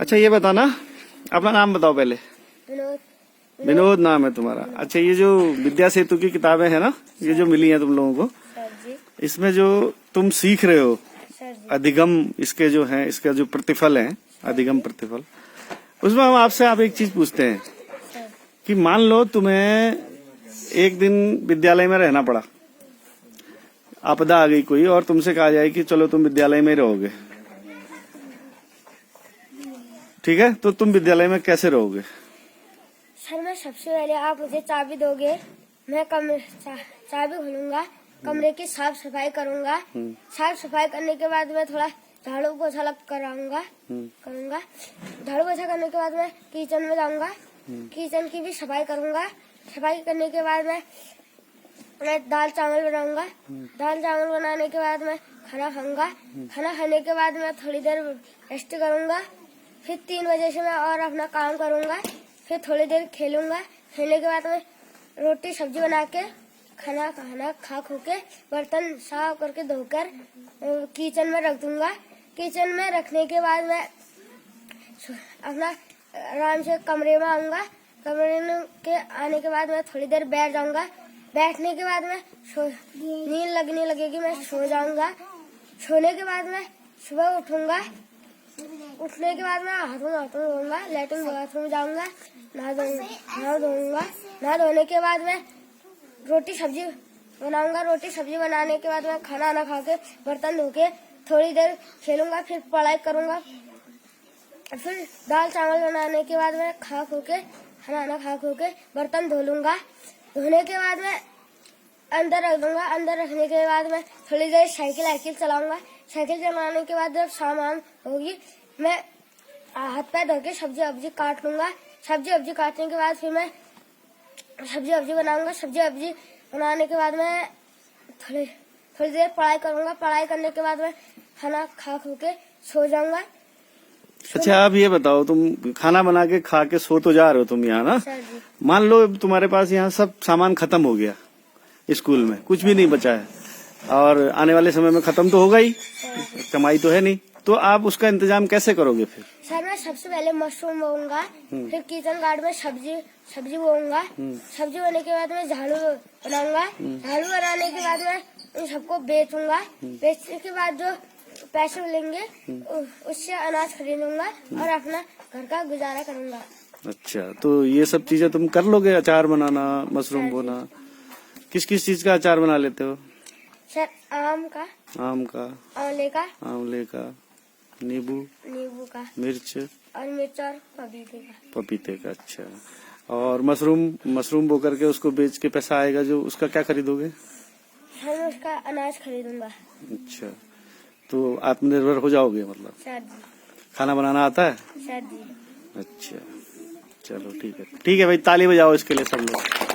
अच्छा ये बताना, अपना नाम बताओ पहले। विनोद। विनोद नाम है तुम्हारा। अच्छा ये जो विद्या सेतु की किताबें है ना, ये जो मिली हैं तुम लोगों को, सर जी। इसमें जो तुम सीख रहे हो सर जी। अधिगम, इसके जो है, इसका जो प्रतिफल है, अधिगम प्रतिफल, उसमें हम आपसे आप एक चीज पूछते हैं सर। कि मान लो तुम्हें एक दिन विद्यालय में रहना पड़ा, आपदा आ गई कोई और तुमसे कहा जाए कि चलो तुम विद्यालय में रहोगे, ठीक है, तो तुम विद्यालय में कैसे रहोगे? सर मैं सबसे पहले आप मुझे चाबी दोगे, मैं चाबी खोलूंगा, कमरे की साफ सफाई करूंगा। साफ सफाई करने के बाद मैं थोड़ा झाड़ू पोछा करूंगा। झाड़ू पोछा करने के बाद मैं किचन में जाऊंगा, किचन की भी सफाई करूंगा। सफाई करने के बाद मैं दाल चावल बनाऊंगा। दाल चावल बनाने के बाद मैं खाना खाऊंगा। खाना खाने के बाद मैं थोड़ी देर रेस्ट करूंगा। फिर 3 बजे से मैं और अपना काम करूंगा। फिर थोड़ी देर खेलूंगा। खेलने के बाद मैं रोटी सब्जी बना के खाना खा खो के बर्तन साफ करके धोकर किचन में रख दूंगा। किचन में रखने के बाद मैं अपना आराम से कमरे में आऊंगा। कमरे में के आने के बाद मैं थोड़ी देर बैठ जाऊंगा। बैठने के बाद मैं नींद लगने लगेगी, मैं सो जाऊंगा। सोने के बाद मैं सुबह उठूंगा। उठने के बाद मैं हाथ धोऊंगा, लैट्रिन बाथरूम जाऊंगा, नहा धोऊंगा। नहा धोने के बाद मैं रोटी सब्जी बनाऊंगा। रोटी सब्जी बनाने के बाद मैं खाना खा के बर्तन धो के थोड़ी देर खेलूंगा। फिर पढ़ाई करूंगा। फिर दाल चावल बनाने के बाद मैं खाना खा खो के बर्तन धो लूंगा। धोने के बाद मैं अंदर रख दूंगा। अंदर रखने के बाद मैं थोड़ी देर साइकिल चलाऊंगा। साइकिल चलाने के बाद जब शाम होगी मैं हाथ पैर धो के सब्जी वब्जी काट लूंगा। सब्जी वब्जी काटने के बाद फिर मैं सब्जी वब्जी बनाऊंगा। सब्जी वब्जी बनाने के बाद मैं थोड़ी देर पढ़ाई करूंगा। पढ़ाई करने के बाद मैं खाना खा खो के सो जाऊंगा। अच्छा आप ये बताओ, तुम खाना बना के खा के सो तो जा रहे हो तुम यहाँ ना, सर जी। मान लो तुम्हारे पास यहाँ सब सामान खत्म हो गया, स्कूल में कुछ भी नहीं बचा है और आने वाले समय में खत्म तो होगा ही, कमाई तो है नहीं, तो आप उसका इंतजाम कैसे करोगे फिर? सर मैं सबसे पहले मशरूम बोऊंगा। फिर किचन गार्ड में सब्जी बोऊंगा। सब्जी बोने के बाद मैं झाड़ू बनाऊंगा। झाड़ू बनाने के बाद मैं इन सबको बेचूंगा। बेचने के बाद जो पैसे मिलेंगे उससे अनाज खरीदूंगा और अपना घर का गुजारा करूंगा। अच्छा, तो ये सब चीजें तुम कर लोगे? अचार बनाना, मशरूम बोना, किस किस चीज का अचार बना लेते हो? सर आम का, आंवले का, नींबू का, मिर्च और पपीते का। अच्छा, और मशरूम बो करके उसको बेच के पैसा आएगा जो, उसका क्या खरीदोगे? मैं उसका अनाज खरीदूंगा। अच्छा, तो आत्मनिर्भर हो जाओगे मतलब? सर जी। खाना बनाना आता है? सर जी। अच्छा, चलो ठीक है भाई, ताली बजाओ इसके लिए सब लोग।